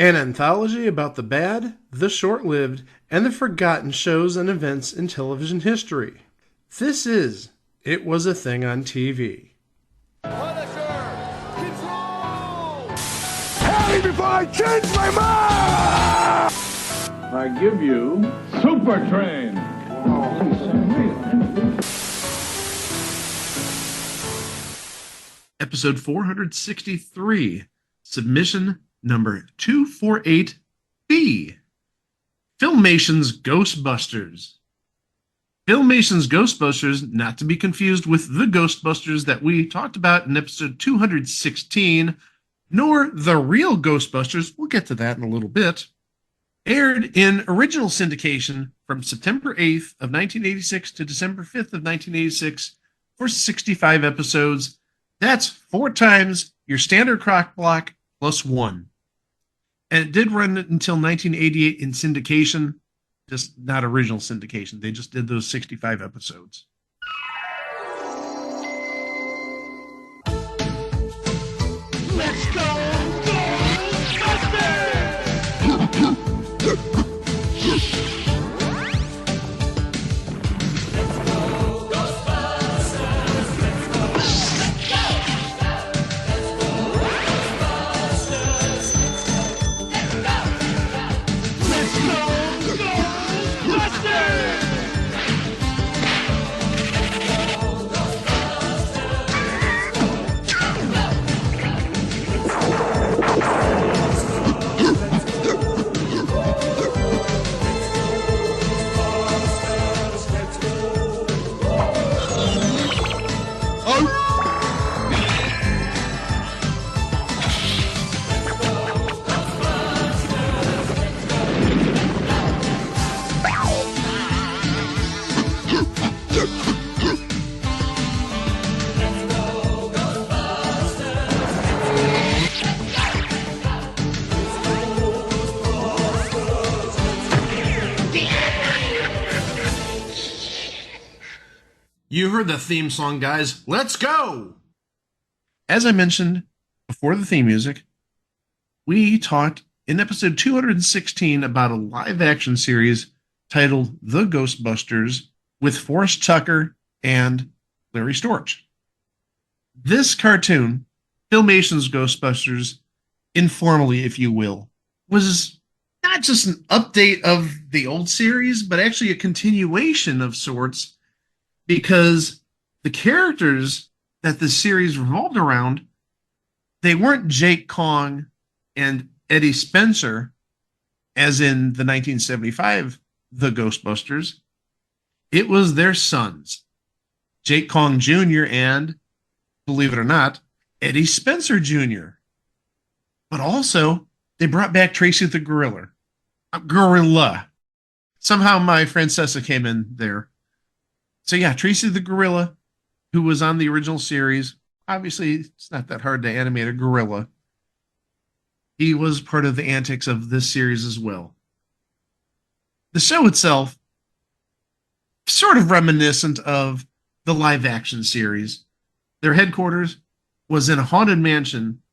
An anthology about the bad, the short-lived, and the forgotten shows and events in television history. This is It Was a Thing on TV. Punisher! Control! Harry, before I change my mind! I give you Super Train. Episode 463, submission number 248B. Filmation's Ghostbusters. Filmation's Ghostbusters, not to be confused with the Ghostbusters that we talked about in episode 216, nor the real Ghostbusters, we'll get to that in a little bit, aired in original syndication from September 8th of 1986 to December 5th of 1986 for 65 episodes. That's 4 times your standard crock block plus 1. And it did run until 1988 in syndication, just not original syndication. They just did those 65 episodes. Let's go! You heard the theme song, guys. Let's go! As I mentioned before the theme music, we talked in episode 216 about a live-action series titled The Ghostbusters with Forrest Tucker and Larry Storch. This cartoon, Filmation's Ghostbusters, informally, if you will, was not just an update of the old series, but actually a continuation of sorts, because the characters that the series revolved around, they weren't Jake Kong and Eddie Spencer, as in the 1975 The Ghostbusters. It was their sons, Jake Kong Jr. and, believe it or not, Eddie Spencer Jr. But also, they brought back Tracy the Gorilla. Somehow my Francesa came in there. So yeah, Tracy the Gorilla, who was on the original series. Obviously, it's not that hard to animate a gorilla. He was part of the antics of this series as well. The show itself, sort of reminiscent of the live-action series. Their headquarters was in a haunted mansion,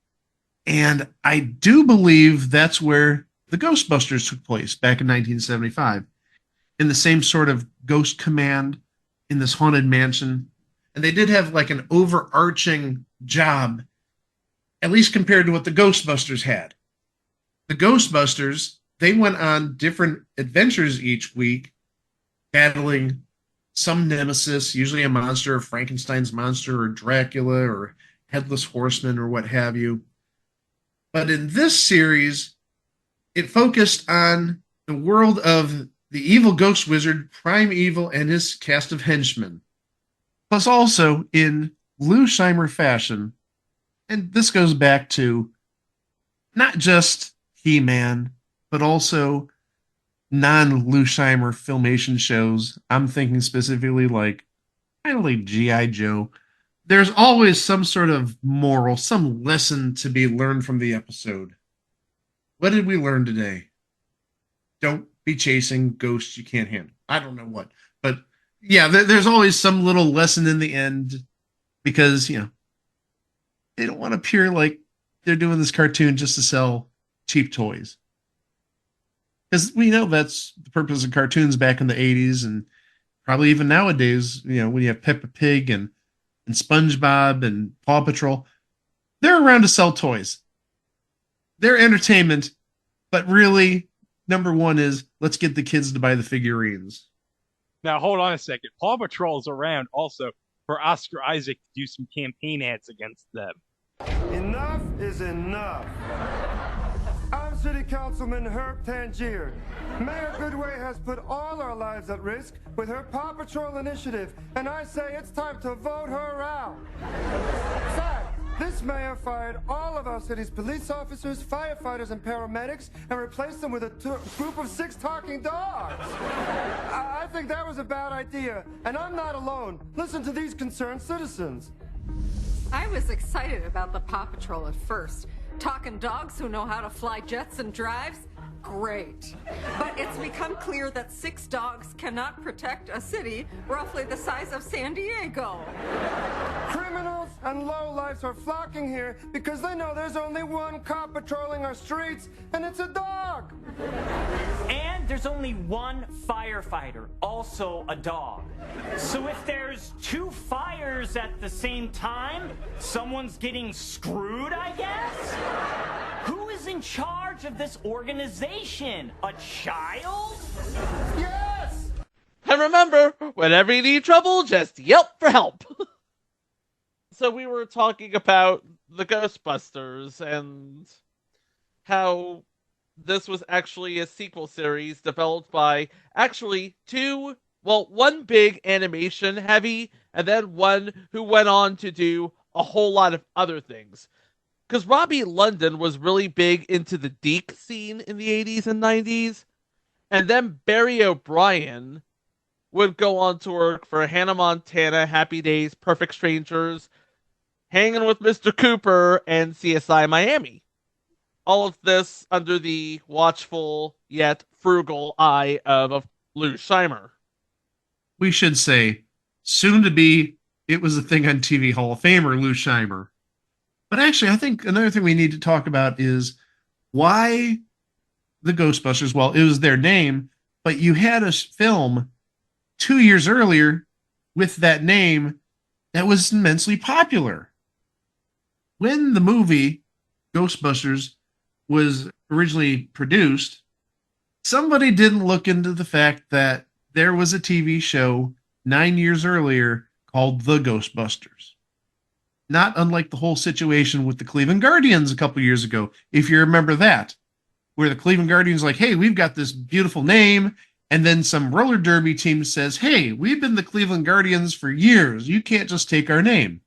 and I do believe that's where the Ghostbusters took place back in 1975, in the same sort of ghost command in this haunted mansion. And they did have like an overarching job, at least compared to what the Ghostbusters had. The Ghostbusters, they went on different adventures each week, battling some nemesis, usually a monster, or Frankenstein's monster, or Dracula, or Headless Horseman, or what have you. But in this series, it focused on the world of the evil ghost wizard, Prime Evil, and his cast of henchmen. Plus also, in Lou Scheimer fashion, and this goes back to not just He-Man, but also non-Lou Scheimer Filmation shows. I'm thinking specifically like G.I. Joe. There's always some sort of moral, some lesson to be learned from the episode. What did we learn today? Don't be chasing ghosts you can't handle. I don't know what. But yeah, there's always some little lesson in the end because, you know, they don't want to appear like they're doing this cartoon just to sell cheap toys. Because we know that's the purpose of cartoons back in the 80s and probably even nowadays, when you have Peppa Pig and SpongeBob and Paw Patrol, they're around to sell toys. They're entertainment, but really, number one is let's get the kids to buy the figurines. Now, hold on a second. Paw Patrol's around also for Oscar Isaac to do some campaign ads against them. Enough is enough. I'm City Councilman Herb Tangier. Mayor Goodway has put all our lives at risk with her Paw Patrol initiative, and I say it's time to vote her out. In fact, this mayor fired all of our city's police officers, firefighters, and paramedics and replaced them with a group of 6 talking dogs. I think that was a bad idea, and I'm not alone. Listen to these concerned citizens. I was excited about the Paw Patrol at first. Talking dogs who know how to fly jets and drives? Great. But it's become clear that 6 dogs cannot protect a city roughly the size of San Diego. Criminals and lowlifes are flocking here because they know there's only one cop patrolling our streets, and it's a dog. And there's only one firefighter, also a dog. So if there's 2 fires at the same time, someone's getting screwed, I guess? Who is in charge of this organization? A child? Yes! And remember, whenever you need trouble, just yelp for help. So we were talking about the Ghostbusters and how this was actually a sequel series developed by actually one big animation heavy, and then one who went on to do a whole lot of other things. Because Robbie London was really big into the Deke scene in the 80s and 90s. And then Barry O'Brien would go on to work for Hannah Montana, Happy Days, Perfect Strangers, Hanging with Mr. Cooper, and CSI Miami. All of this under the watchful yet frugal eye of Lou Scheimer. We should say, soon to be, It Was a Thing on TV Hall of Famer, Lou Scheimer. But actually, I think another thing we need to talk about is why the Ghostbusters, well, it was their name, but you had a film 2 years earlier with that name that was immensely popular. When the movie Ghostbusters was originally produced, somebody didn't look into the fact that there was a TV show 9 years earlier called The Ghostbusters. Not unlike the whole situation with the Cleveland Guardians a couple years ago, if you remember that, where the Cleveland Guardians like, hey, we've got this beautiful name, and then some roller derby team says, hey, we've been the Cleveland Guardians for years. You can't just take our name.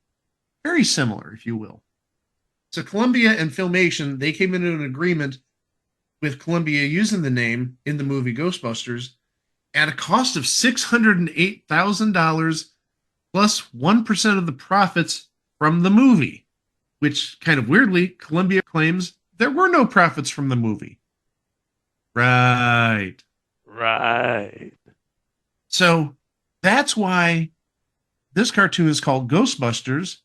Very similar, if you will. So Columbia and Filmation, they came into an agreement with Columbia using the name in the movie Ghostbusters at a cost of $608,000 plus 1% of the profits from the movie, which kind of weirdly, Columbia claims there were no profits from the movie. Right. So that's why this cartoon is called Ghostbusters,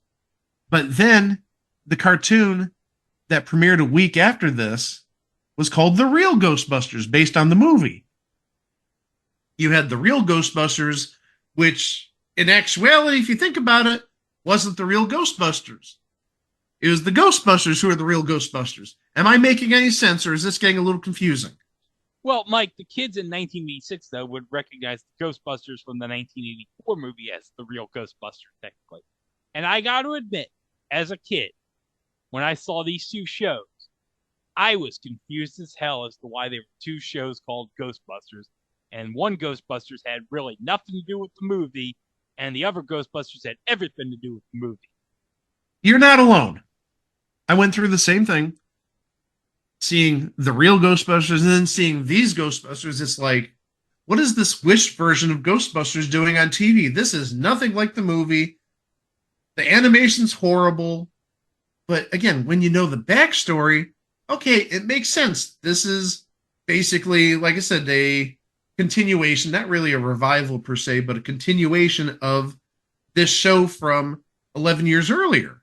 but then the cartoon that premiered a week after this was called The Real Ghostbusters, based on the movie. You had The Real Ghostbusters, which in actuality, if you think about it, wasn't the real Ghostbusters. It was the Ghostbusters who are the real Ghostbusters. Am I making any sense, or is this getting a little confusing? Well, Mike, the kids in 1986, though, would recognize the Ghostbusters from the 1984 movie as the real Ghostbusters, technically. And I got to admit, as a kid, when I saw these 2 shows, I was confused as hell as to why there were 2 shows called Ghostbusters. And one Ghostbusters had really nothing to do with the movie, and the other Ghostbusters had everything to do with the movie. You're not alone. I went through the same thing. Seeing the real Ghostbusters and then seeing these Ghostbusters, it's like, what is this Wish version of Ghostbusters doing on TV? This is nothing like the movie. The animation's horrible. But again, when you know the backstory, okay, it makes sense. This is basically, like I said, a continuation, not really a revival per se, but a continuation of this show from 11 years earlier.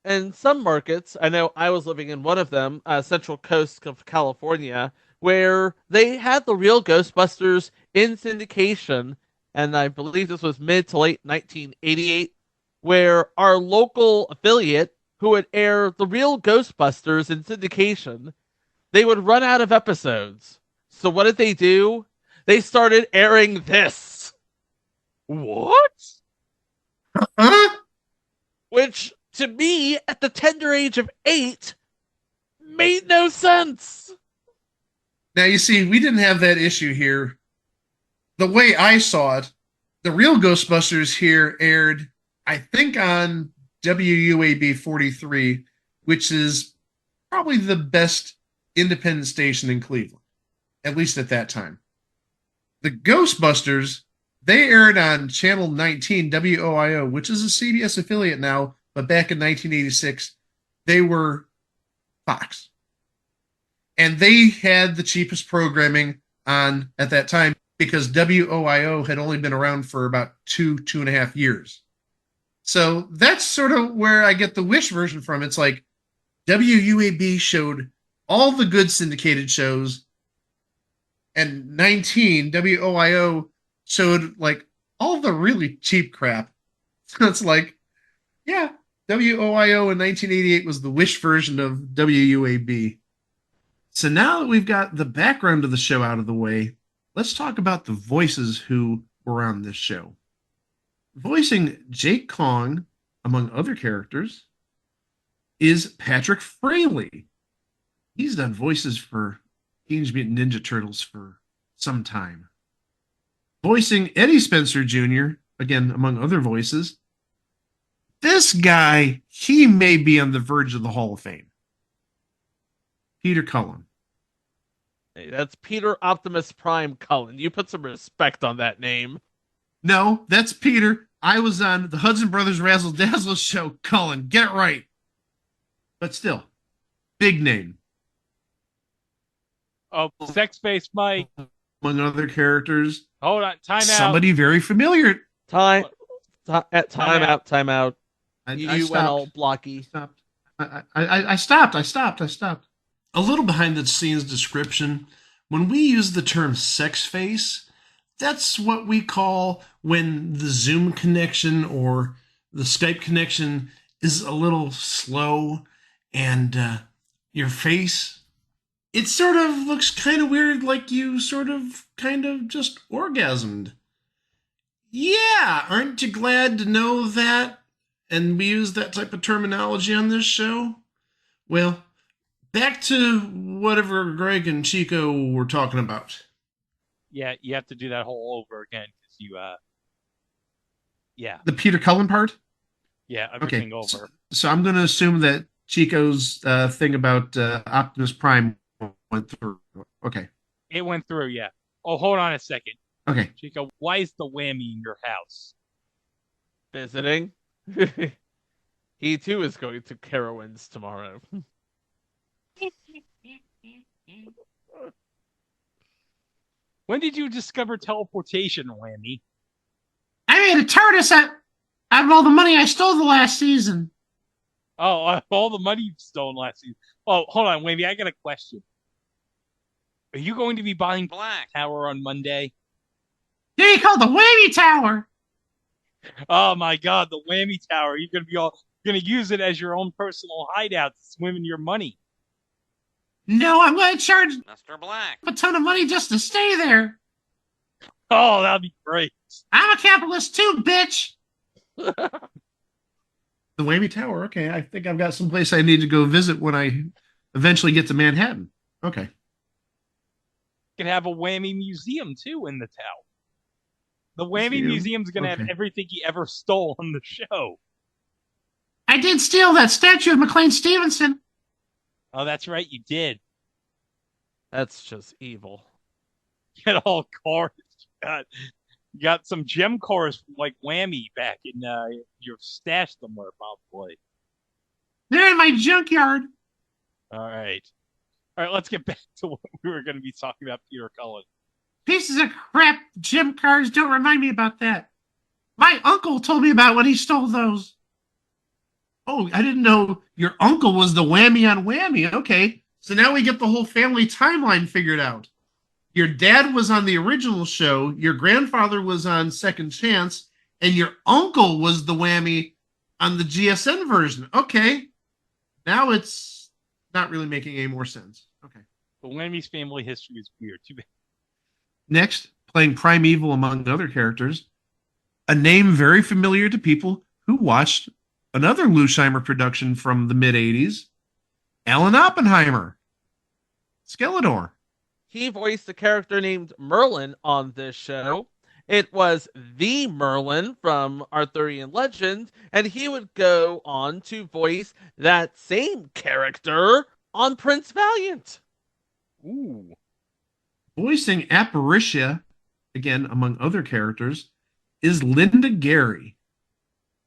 in some markets, I know I was living in one of them, Central Coast of California, where they had the real Ghostbusters in syndication, and I believe this was mid to late 1988, where our local affiliate, who would air the real Ghostbusters in syndication, they would run out of episodes. So what did they do? They started airing this. What? Huh? Which, to me, at the tender age of 8, made no sense. Now, you see, we didn't have that issue here. The way I saw it, the real Ghostbusters here aired, I think, on WUAB 43, which is probably the best independent station in Cleveland, at least at that time. The Ghostbusters, they aired on Channel 19, WOIO, which is a CBS affiliate now, but back in 1986, they were Fox. And they had the cheapest programming on at that time because WOIO had only been around for about 2.5 years. So that's sort of where I get the Wish version from. It's like WUAB showed all the good syndicated shows, and 19 WOIO showed like all the really cheap crap. So it's like, yeah, WOIO in 1988 was the Wish version of WUAB. So now that we've got the background of the show out of the way, let's talk about the voices who were on this show. Voicing Jake Kong, among other characters, is Patrick Fraley. He's done voices for Teenage Mutant Ninja Turtles for some time. Voicing Eddie Spencer Jr., again, among other voices, this guy, he may be on the verge of the Hall of Fame. Peter Cullen. Hey, that's Peter Optimus Prime Cullen. You put some respect on that name. No, that's Peter. I was on the Hudson Brothers Razzle Dazzle show, Cullen. Get it right. But still, big name. Oh, Sex Face Mike. Among other characters. Hold on, time out. Somebody very familiar. Time out. I You went stopped. all blocky. I stopped. A little behind the scenes description. When we use the term sex face, that's what we call when the Zoom connection or the Skype connection is a little slow and your face, it sort of looks kind of weird, like you kind of just orgasmed. Yeah, aren't you glad to know that? And we use that type of terminology on this show? Well, back to whatever Greg and Chico were talking about. Yeah, you have to do that whole over again because you, yeah. The Peter Cullen part? Yeah, everything over. So I'm going to assume that Chico's thing about Optimus Prime went through. Okay. It went through, yeah. Oh, hold on a second. Okay. Chico, why is the whammy in your house? Visiting. He too is going to Carowinds tomorrow. When did you discover teleportation, Whammy? I made a TARDIS out of all the money I stole the last season. Oh, all the money you've stolen last season. Oh, hold on, Whammy, I got a question. Are you going to be buying Black Tower on Monday? Yeah, you call the Whammy Tower. Oh my God, the Whammy Tower! You're gonna use it as your own personal hideout to swim in your money. No, I'm going to charge Mr. Black a ton of money just to stay there. Oh, that'd be great. I'm a capitalist too, bitch. The Whammy Tower. Okay, I think I've got some place I need to go visit when I eventually get to Manhattan. Okay. You can have a Whammy museum too in the tower. The Whammy Museum's going to have everything he ever stole on the show. I did steal that statue of McLean Stevenson. Oh, that's right, you did. That's just evil. Get all cars. You got some gem cores from like Whammy back in your stash somewhere, probably. They're in my junkyard. All right, let's get back to what we were going to be talking about, Peter Cullen. Pieces of crap gem cars, don't remind me about that. My uncle told me about when he stole those. Oh, I didn't know your uncle was the whammy on whammy. Okay. So now we get the whole family timeline figured out. Your dad was on the original show, your grandfather was on Second Chance, and your uncle was the whammy on the GSN version. Okay. Now it's not really making any more sense. Okay. The Whammy's family history is weird. Too bad. Next, playing Primeval among other characters, a name very familiar to people who watched another Lou Scheimer production from the mid 80s, Alan Oppenheimer, Skeletor. He voiced a character named Merlin on this show. It was the Merlin from Arthurian legend, and he would go on to voice that same character on Prince Valiant. Ooh. Voicing Apparitia, again, among other characters, is Linda Gary.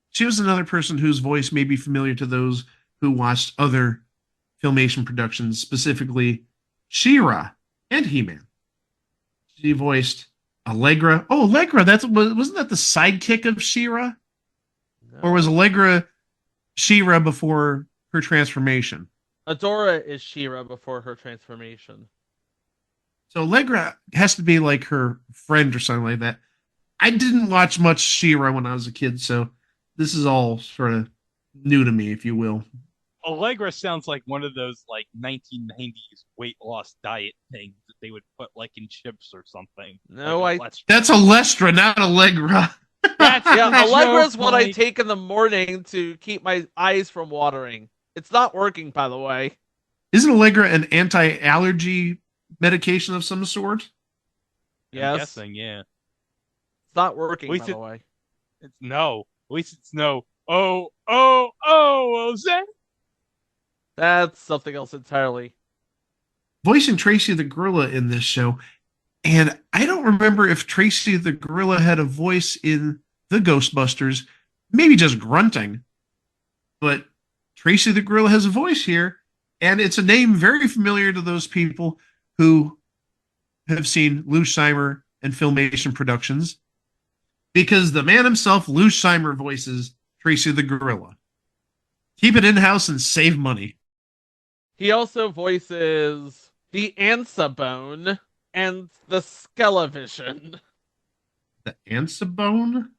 She was another person whose voice may be familiar to those who watched other Filmation productions, specifically She-Ra and He-Man. She voiced Allegra. Oh, Allegra, wasn't that the sidekick of She-Ra? No. Or was Allegra She-Ra before her transformation? Adora is She-Ra before her transformation. So Allegra has to be like her friend or something like that. I didn't watch much She-Ra when I was a kid, so this is all sort of new to me, if you will. Allegra sounds like one of those like 1990s weight loss diet things that they would put like in chips or something. No, like that's Alestra, not Allegra. Yeah, Allegra's what I point. take in the morning to keep my eyes from watering. It's not working, by the way. Isn't Allegra an anti-allergy medication of some sort? Yes. I'm guessing, yeah. It's not working, At by least the way. It's no. At least it's no. Jose. That's something else entirely. Voicing Tracy the Gorilla in this show, and I don't remember if Tracy the Gorilla had a voice in the Ghostbusters, maybe just grunting, but Tracy the Gorilla has a voice here, and it's a name very familiar to those people who have seen Lou Scheimer and Filmation productions, because the man himself, Lou Scheimer, voices Tracy the Gorilla. Keep it in-house and save money. He also voices the Ansa Bone and the Skelevision. The Ansabone?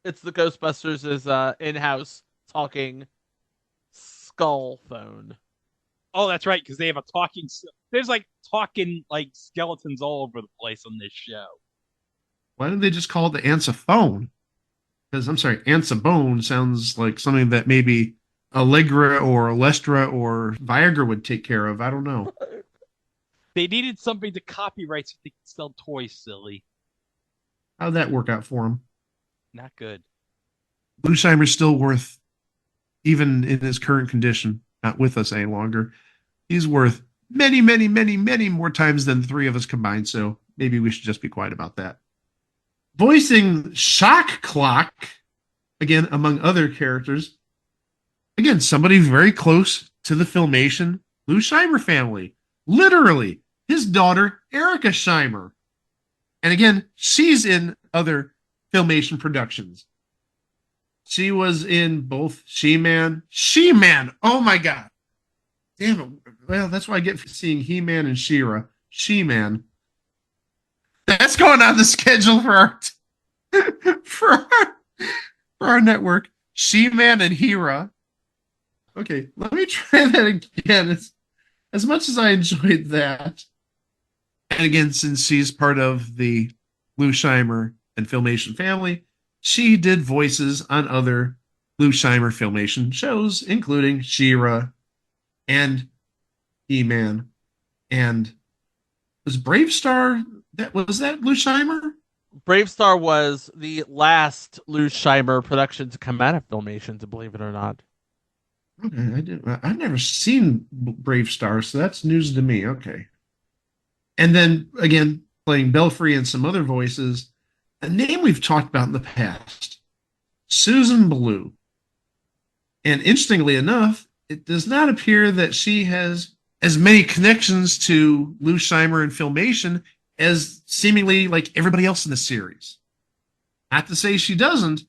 It's the Ghostbusters' in-house talking skull phone. Oh, that's right, because they have a talking. There's like talking like skeletons all over the place on this show. Why didn't they just call it the Ansaphone? Because, I'm sorry, Ansabone sounds like something that maybe Allegra or Alestra or Viagra would take care of. I don't know. They needed something to copyright so they could sell toys, silly. How'd that work out for him? Not good. Lou Scheimer's still worth, even in his current condition, not with us any longer, he's worth many, many, many, many more times than the three of us combined, so maybe we should just be quiet about that. Voicing Shock Clock, again, among other characters, again, somebody very close to the Filmation Lou Scheimer family. Literally, his daughter, Erica Scheimer. And again, she's in other Filmation productions. She was in both She-Man. She-Man! Oh my God. Damn it. Well, that's what I get for seeing He-Man and She-Ra. She-Man. That's going on the schedule for our for our network. She-Man and He-Ra. Okay, let me try that again. As much as I enjoyed that, and again, since she's part of the Lou Scheimer and Filmation family, she did voices on other Lou Scheimer Filmation shows, including She-Ra and He-Man. And was Brave Star, was that Lou Scheimer? Brave Star was the last Lou Scheimer production to come out of Filmation, to believe it or not. Okay, I've never seen Brave Star, so that's news to me. Okay. And then, again, playing Belfry and some other voices, a name we've talked about in the past, Susan Blue. And interestingly enough, it does not appear that she has as many connections to Lou Scheimer and Filmation as seemingly like everybody else in the series. Not to say she doesn't,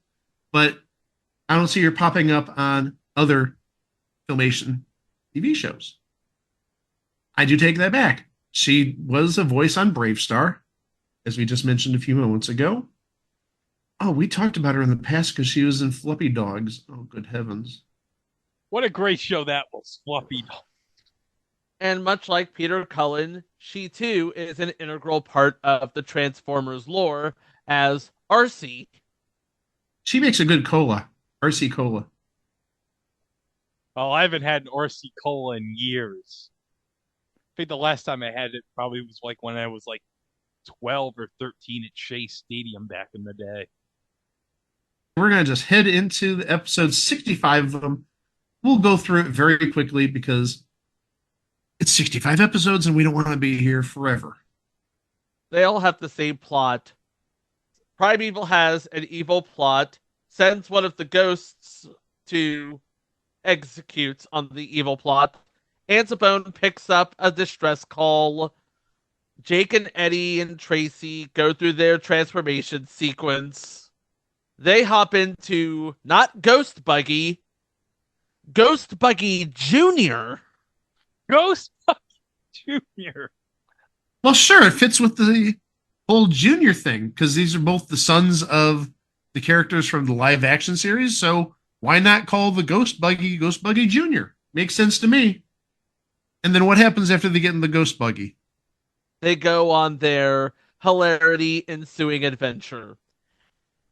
but I don't see her popping up on other Filmation TV shows. I do take that back. She was a voice on Brave Star, as we just mentioned a few moments ago. Oh, we talked about her in the past because she was in Fluffy Dogs. Oh, good heavens. What a great show that was, Fluffy Dog. And much like Peter Cullen, she too is an integral part of the Transformers lore as Arcee. She makes a good cola. RC Cola. Oh, I haven't had an RC Cola in years. I think the last time I had it probably was like when I was like 12 or 13 at Shea Stadium back in the day. We're going to just head into the episode 65 of them. We'll go through it very quickly because it's 65 episodes and we don't want to be here forever. They all have the same plot. Primeval has an evil plot, sends one of the ghosts to execute on the evil plot. Anzabone picks up a distress call. Jake and Eddie and Tracy go through their transformation sequence. They hop into not Ghost Buggy, Ghost Buggy Jr. Ghost Jr. Well, sure, it fits with the whole Junior thing because these are both the sons of the characters from the live action series. So why not call the Ghost Buggy Jr.? Makes sense to me. And then what happens after they get in the Ghost Buggy? They go on their hilarity ensuing adventure.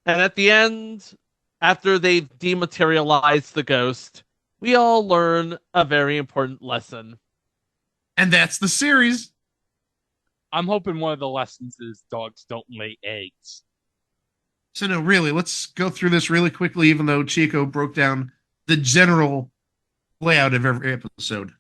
And at the end, after they've dematerialized the ghost, we all learn a very important lesson. And that's the series. I'm hoping one of the lessons is dogs don't lay eggs. So no, really, let's go through this really quickly, even though Chico broke down the general layout of every episode.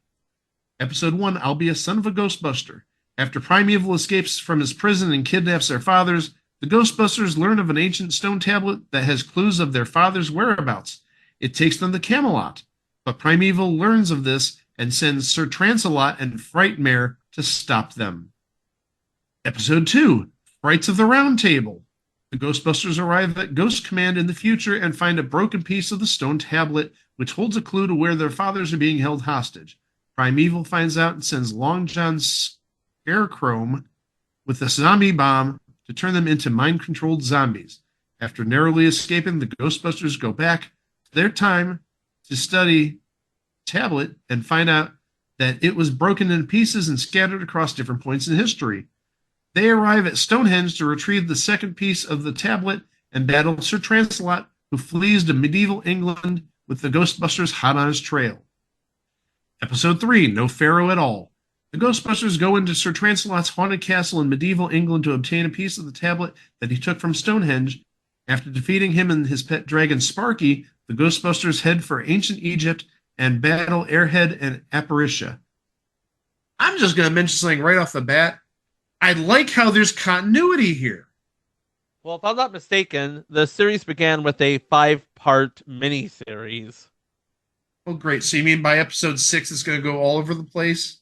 Episode 1, I'll be a son of a Ghostbuster. After Primeval escapes from his prison and kidnaps their fathers, the Ghostbusters learn of an ancient stone tablet that has clues of their father's whereabouts. It takes them to Camelot, but Primeval learns of this and sends Sir Transalot and Frightmare to stop them. Episode 2, Frights of the Round Table. The Ghostbusters arrive at Ghost Command in the future and find a broken piece of the stone tablet, which holds a clue to where their fathers are being held hostage. Primeval finds out and sends Long John Scarecrow with a zombie bomb to turn them into mind-controlled zombies. After narrowly escaping, the Ghostbusters go back to their time to study tablet and find out that it was broken into pieces and scattered across different points in history. They arrive at Stonehenge to retrieve the second piece of the tablet and battle Sir Transalot, who flees to medieval England with the Ghostbusters hot on his trail. Episode 3, No Pharaoh at All. The Ghostbusters go into Sir Transalot's haunted castle in medieval England to obtain a piece of the tablet that he took from Stonehenge. After defeating him and his pet dragon Sparky, the Ghostbusters head for ancient Egypt and battle Airhead and Apparitia. I'm just going to mention something right off the bat. I like how there's continuity here. Well, if I'm not mistaken, the series began with a 5-part miniseries. Oh, great. So you mean by episode 6 it's going to go all over the place?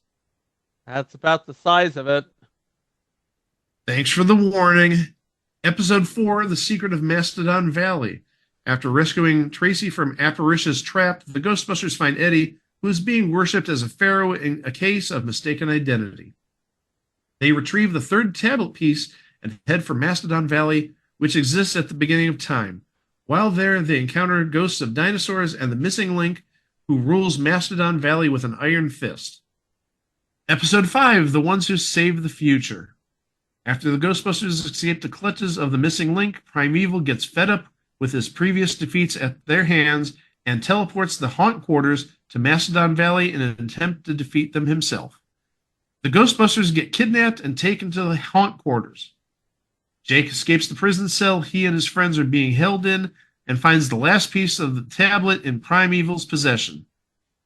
That's about the size of it. Thanks for the warning. Episode 4, The Secret of Mastodon Valley. After rescuing Tracy from Apparitia's trap, the Ghostbusters find Eddie, who is being worshipped as a pharaoh in a case of mistaken identity. They retrieve the third tablet piece and head for Mastodon Valley, which exists at the beginning of time. While there, they encounter ghosts of dinosaurs and the missing link, who rules Mastodon Valley with an iron fist. Episode 5, The Ones Who Save the Future. After the Ghostbusters escape the clutches of the missing link, Primeval gets fed up with his previous defeats at their hands and teleports the Haunt Quarters to Mastodon Valley in an attempt to defeat them himself. The Ghostbusters get kidnapped and taken to the Haunt Quarters. Jake escapes the prison cell he and his friends are being held in and finds the last piece of the tablet in Primeval's possession.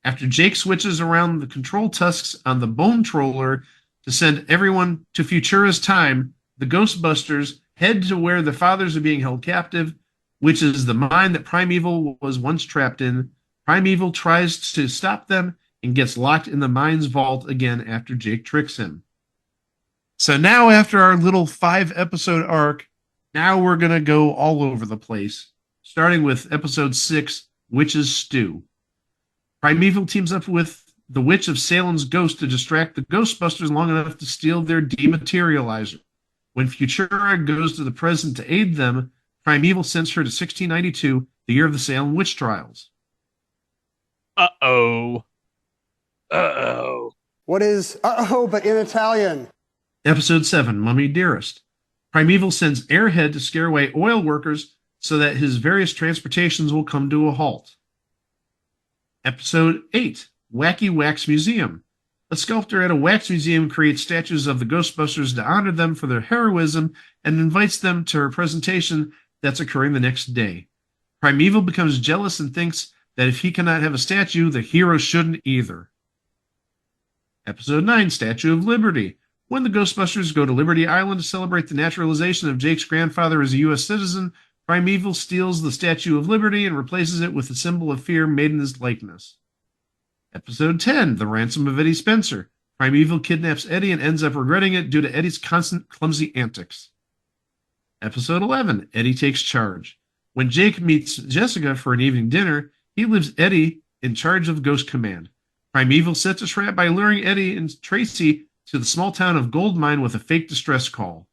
After Jake switches around the control tusks on the Bone Troller to send everyone to Futura's time, the Ghostbusters head to where their fathers are being held captive, which is the mine that Primeval was once trapped in. Primeval tries to stop them and gets locked in the mine's vault again after Jake tricks him. So now, after our little 5-episode arc, now we're going to go all over the place, starting with episode 6, Witch's Stew. Primeval teams up with the Witch of Salem's ghost to distract the Ghostbusters long enough to steal their dematerializer. When Futura goes to the present to aid them, Primeval sends her to 1692, the year of the Salem witch trials. Uh-oh. What is uh-oh but in Italian? Episode 7, Mummy Dearest. Primeval sends Airhead to scare away oil workers so that his various transportations will come to a halt. Episode 8, Wacky Wax Museum. A sculptor at a wax museum creates statues of the Ghostbusters to honor them for their heroism and invites them to her presentation that's occurring the next day. Primeval becomes jealous and thinks that if he cannot have a statue, the hero shouldn't either. Episode 9, Statue of Liberty. When the Ghostbusters go to Liberty Island to celebrate the naturalization of Jake's grandfather as a U.S. citizen, Primeval steals the Statue of Liberty and replaces it with a symbol of fear made in his likeness. Episode 10, The Ransom of Eddie Spencer. Primeval kidnaps Eddie and ends up regretting it due to Eddie's constant clumsy antics. Episode 11, Eddie Takes Charge. When Jake meets Jessica for an evening dinner, he leaves Eddie in charge of Ghost Command. Primeval sets a trap by luring Eddie and Tracy to the small town of Goldmine with a fake distress call.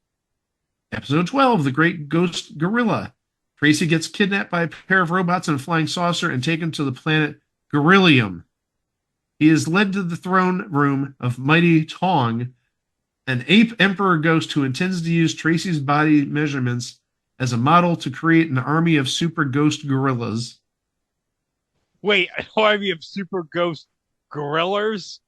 Episode 12, The Great Ghost Gorilla. Tracy gets kidnapped by a pair of robots and a flying saucer and taken to the planet Gorillium. He is led to the throne room of Mighty Tong, an ape emperor ghost who intends to use Tracy's body measurements as a model to create an army of super ghost gorillas. Wait, an army of super ghost gorillas?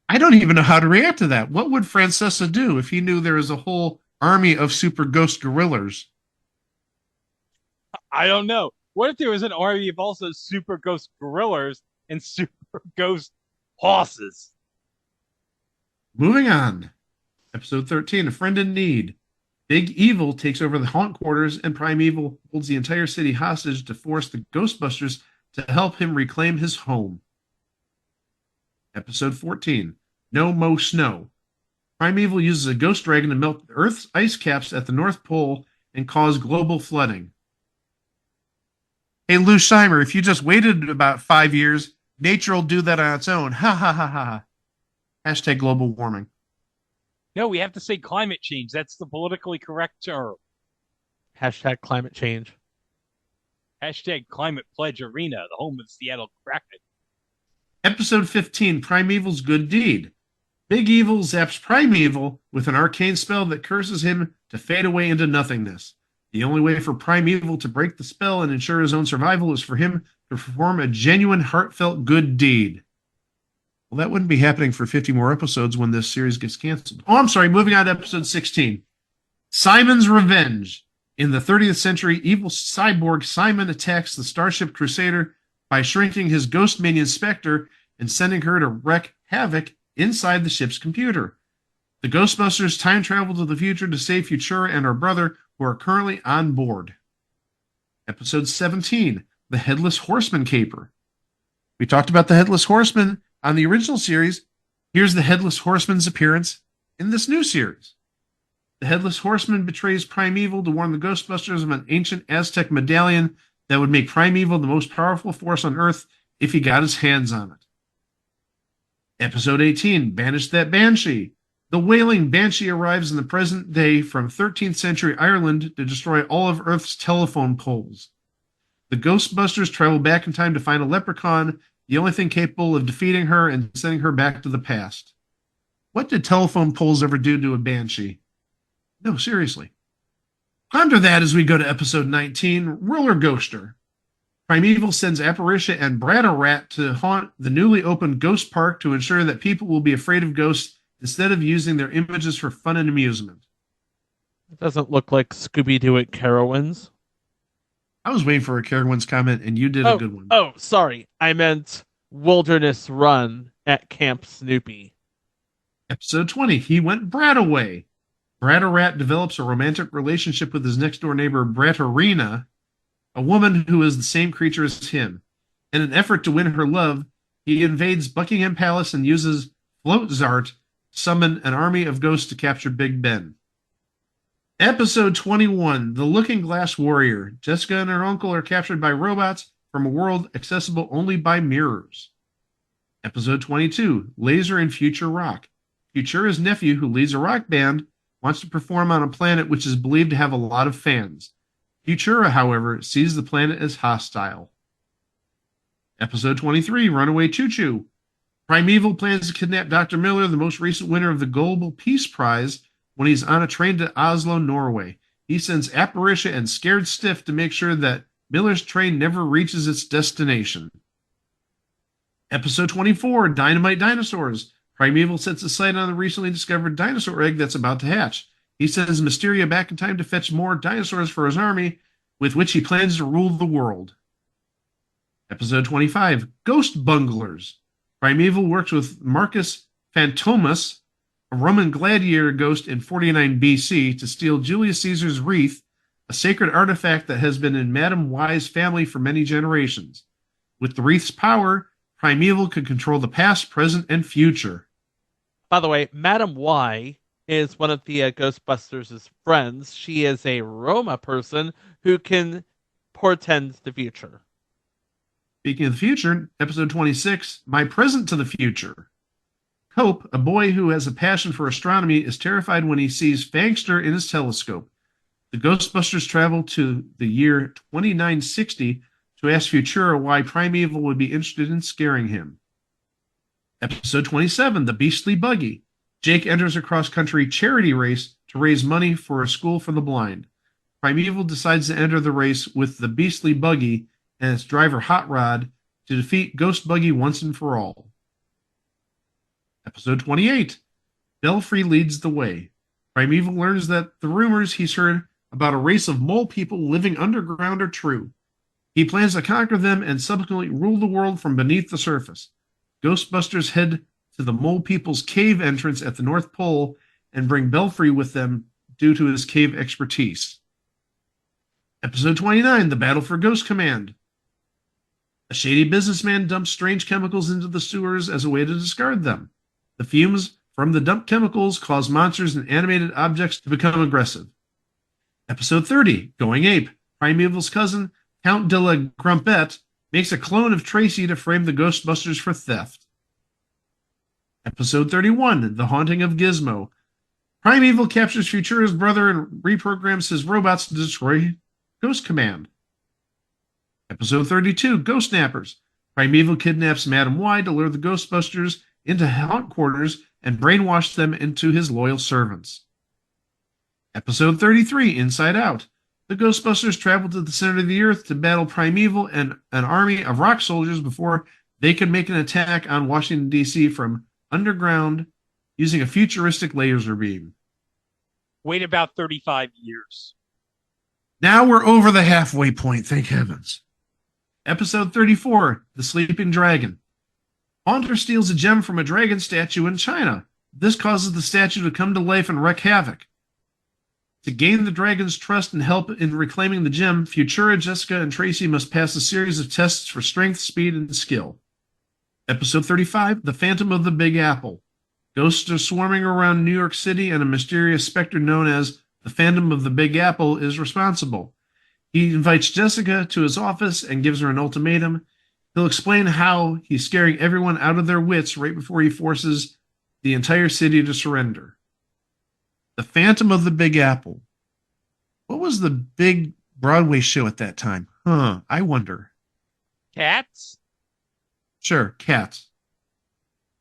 I don't even know how to react to that. What would Francesa do if he knew there was a whole army of super ghost gorillas? I don't know. What if there was an army of also super ghost gorillas and super ghost horses? Moving on. Episode 13, A Friend in Need. Big Evil takes over the haunt quarters, and Primeval holds the entire city hostage to force the Ghostbusters to help him reclaim his home. Episode 14, No Mo Snow. Primeval uses a ghost dragon to melt Earth's ice caps at the North Pole and cause global flooding. Hey, Lou Scheimer, if you just waited about 5 years, nature will do that on its own. Ha ha ha ha. Hashtag global warming. No, we have to say climate change. That's the politically correct term. Hashtag climate change. Hashtag climate pledge arena, the home of Seattle Kraken. Episode 15, Primeval's Good Deed. Big Evil zaps Primeval with an arcane spell that curses him to fade away into nothingness. The only way for Primeval to break the spell and ensure his own survival is for him to perform a genuine, heartfelt good deed. Well, that wouldn't be happening for 50 more episodes when this series gets canceled. Oh, I'm sorry, moving on to episode 16. Simon's Revenge. In the 30th century, evil cyborg Simon attacks the Starship Crusader by shrinking his ghost minion Spectre and sending her to wreak havoc inside the ship's computer. The Ghostbusters time travel to the future to save Futura and her brother, who are currently on board. Episode 17, The Headless Horseman Caper. We talked about the Headless Horseman on the original series. Here's the Headless Horseman's appearance in this new series. The Headless Horseman betrays Primeval to warn the Ghostbusters of an ancient Aztec medallion that would make Primeval the most powerful force on Earth if he got his hands on it. Episode 18, Banish That Banshee. The wailing Banshee arrives in the present day from 13th century Ireland to destroy all of Earth's telephone poles. The Ghostbusters travel back in time to find a leprechaun, the only thing capable of defeating her and sending her back to the past. What did telephone poles ever do to a Banshee? No, seriously. Ponder that as we go to episode 19, Roller Ghoster. Primeval sends Apparitia and Bratterrat to haunt the newly opened Ghost Park to ensure that people will be afraid of ghosts instead of using their images for fun and amusement. It doesn't look like Scooby-Doo at Carowinds. I was waiting for a Carowinds comment, and you did a good one. Oh, sorry. I meant Wilderness Run at Camp Snoopy. Episode 20, He Went Brataway. Bratterrat develops a romantic relationship with his next-door neighbor, Bratterina, a woman who is the same creature as him. In an effort to win her love, he invades Buckingham Palace and uses Floatzart to summon an army of ghosts to capture Big Ben. Episode 21, The Looking Glass Warrior. Jessica and her uncle are captured by robots, from a world accessible only by mirrors. Episode 22, Laser and Future Rock. Futura's nephew, who leads a rock band, wants to perform on a planet which is believed to have a lot of fans. Futura, however, sees the planet as hostile. Episode 23, Runaway Choo Choo. Primeval plans to kidnap Dr. Miller, the most recent winner of the Global Peace Prize, when he's on a train to Oslo, Norway. He sends Apparition and Scared Stiff to make sure that Miller's train never reaches its destination. Episode 24, Dynamite Dinosaurs. Primeval sets a sight on the recently discovered dinosaur egg that's about to hatch. He sends Mysteria back in time to fetch more dinosaurs for his army, with which he plans to rule the world. Episode 25, Ghost Bunglers. Primeval works with Marcus Phantomus, a Roman gladiator ghost in 49 BC, to steal Julius Caesar's wreath, a sacred artifact that has been in Madame Y's family for many generations. With the wreath's power, Primeval could control the past, present, and future. By the way, Madame Y is one of the Ghostbusters' friends. She is a Roma person who can portend the future. Speaking of the future, episode 26, My Present to the Future. Cope, a boy who has a passion for astronomy, is terrified when he sees Fangster in his telescope. The Ghostbusters travel to the year 2960 to ask Futura why Primeval would be interested in scaring him. Episode 27, The Beastly Buggy. Jake enters a cross-country charity race to raise money for a school for the blind. Primeval decides to enter the race with the Beastly Buggy and its driver Hot Rod to defeat Ghost Buggy once and for all. Episode 28, Belfry Leads the Way. Primeval learns that the rumors he's heard about a race of mole people living underground are true. He plans to conquer them and subsequently rule the world from beneath the surface. Ghostbusters head to the mole people's cave entrance at the North Pole and bring Belfry with them due to his cave expertise. Episode 29, The Battle for Ghost Command. A shady businessman dumps strange chemicals into the sewers as a way to discard them. The fumes from the dumped chemicals cause monsters and animated objects to become aggressive. Episode 30, Going Ape. Primeval's cousin, Count de la Grumpette, makes a clone of Tracy to frame the Ghostbusters for theft. Episode 31, The Haunting of Gizmo. Primeval captures Futura's brother and reprograms his robots to destroy Ghost Command. Episode 32, Ghost Snappers. Primeval kidnaps Madame Y to lure the Ghostbusters into haunt quarters and brainwash them into his loyal servants. Episode 33, Inside Out. The Ghostbusters travel to the center of the Earth to battle Primeval and an army of rock soldiers before they can make an attack on Washington, D.C. from underground using a futuristic laser beam. Wait about 35 years. Now we're over the halfway point, thank heavens. Episode 34, The Sleeping Dragon. Haunter steals a gem from a dragon statue in China. This causes the statue to come to life and wreak havoc. To gain the dragon's trust and help in reclaiming the gem, Futura, Jessica, and Tracy must pass a series of tests for strength, speed, and skill. Episode 35, The Phantom of the Big Apple. Ghosts are swarming around New York City, and a mysterious specter known as the Phantom of the Big Apple is responsible. He invites Jessica to his office and gives her an ultimatum. He'll explain how he's scaring everyone out of their wits right before he forces the entire city to surrender. The Phantom of the Big Apple. What was the big Broadway show at that time? I wonder. Cats? Sure, Cats.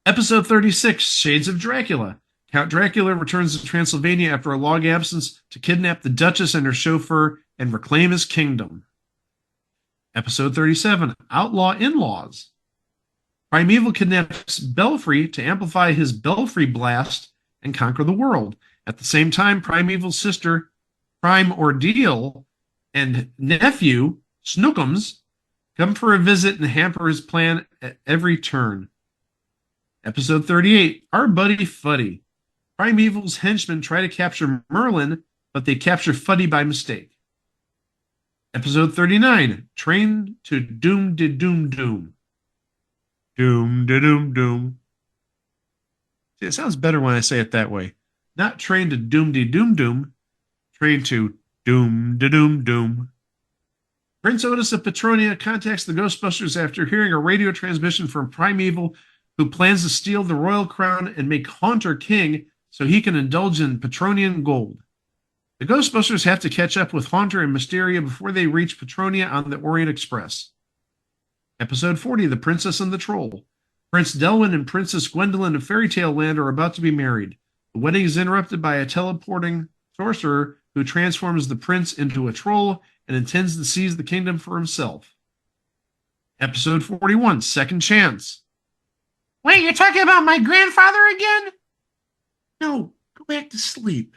Episode 36, Shades of Dracula. Count Dracula returns to Transylvania after a long absence to kidnap the Duchess and her chauffeur and reclaim his kingdom. Episode 37, Outlaw In-Laws. Primeval kidnaps Belfry to amplify his Belfry blast and conquer the world. At the same time, Primeval's sister, Prime Ordeal, and nephew, Snookums, come for a visit and hamper his plan at every turn. Episode 38, Our Buddy Fuddy. Primeval's henchmen try to capture Merlin, but they capture Fuddy by mistake. Episode 39, Train to Doom de Doom Doom. Doom de Doom Doom. See, it sounds better when I say it that way. Not train to Doom de Doom Doom. Train to Doom de Doom Doom. Prince Otis of Petronia contacts the Ghostbusters after hearing a radio transmission from Primeval, who plans to steal the royal crown and make Haunter king so he can indulge in Petronian gold. The Ghostbusters have to catch up with Haunter and Mysteria before they reach Petronia on the Orient Express. Episode 40, The Princess and the Troll. Prince Delwyn and Princess Gwendolyn of Fairy Tale Land are about to be married. The wedding is interrupted by a teleporting sorcerer who transforms the prince into a troll and intends to seize the kingdom for himself. Episode 41, Second Chance. Wait, you're talking about my grandfather again? No, go back to sleep.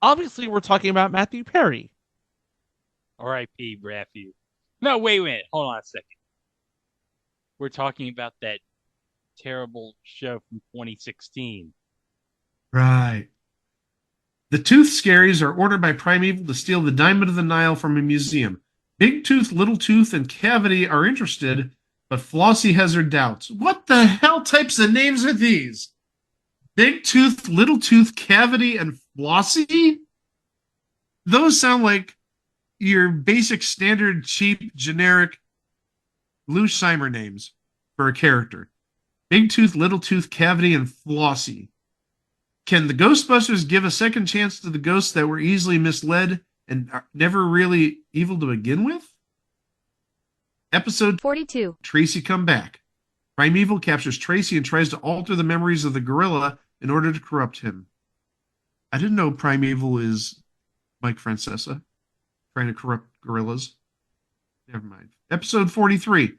Obviously, we're talking about Matthew Perry. R.I.P. Matthew. No, wait a minute. Hold on a second. We're talking about that terrible show from 2016. Right. The Tooth Scaries are ordered by Primeval to steal the Diamond of the Nile from a museum. Big Tooth, Little Tooth, and Cavity are interested, but Flossie has her doubts. What the hell types of names are these? Big Tooth, Little Tooth, Cavity, and Flossie? Those sound like your basic, standard, cheap, generic Lou Scheimer names for a character. Big Tooth, Little Tooth, Cavity, and Flossie. Can the Ghostbusters give a second chance to the ghosts that were easily misled and are never really evil to begin with? Episode 42. Tracy Come Back. Primeval captures Tracy and tries to alter the memories of the gorilla in order to corrupt him. I didn't know Primeval is Mike Francesa trying to corrupt gorillas. Never mind. Episode 43.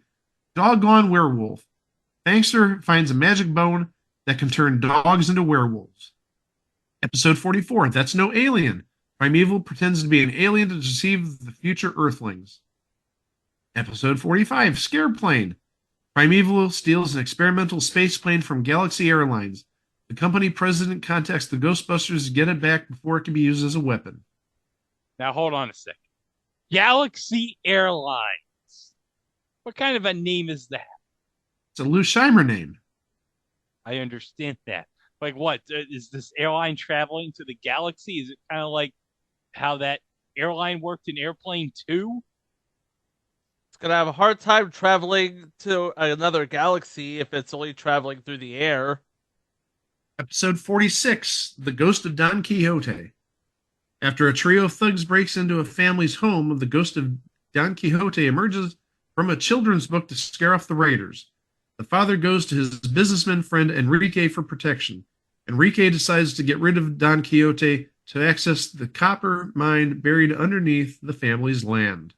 Doggone Werewolf. Fangster finds a magic bone that can turn dogs into werewolves. Episode 44. That's No Alien. Primeval pretends to be an alien to deceive the future Earthlings. Episode 45. Scareplane. Primeval steals an experimental space plane from Galaxy Airlines. The company president contacts the Ghostbusters to get it back before it can be used as a weapon. Now, hold on a second. Galaxy Airlines. What kind of a name is that? It's a Lou Scheimer name. I understand that. Like what? Is this airline traveling to the galaxy? Is it kind of like how that airline worked in Airplane 2? It's going to have a hard time traveling to another galaxy if it's only traveling through the air. Episode 46, The Ghost of Don Quixote. After a trio of thugs breaks into a family's home, the ghost of Don Quixote emerges from a children's book to scare off the raiders. The father goes to his businessman friend Enrique for protection. Enrique decides to get rid of Don Quixote to access the copper mine buried underneath the family's land.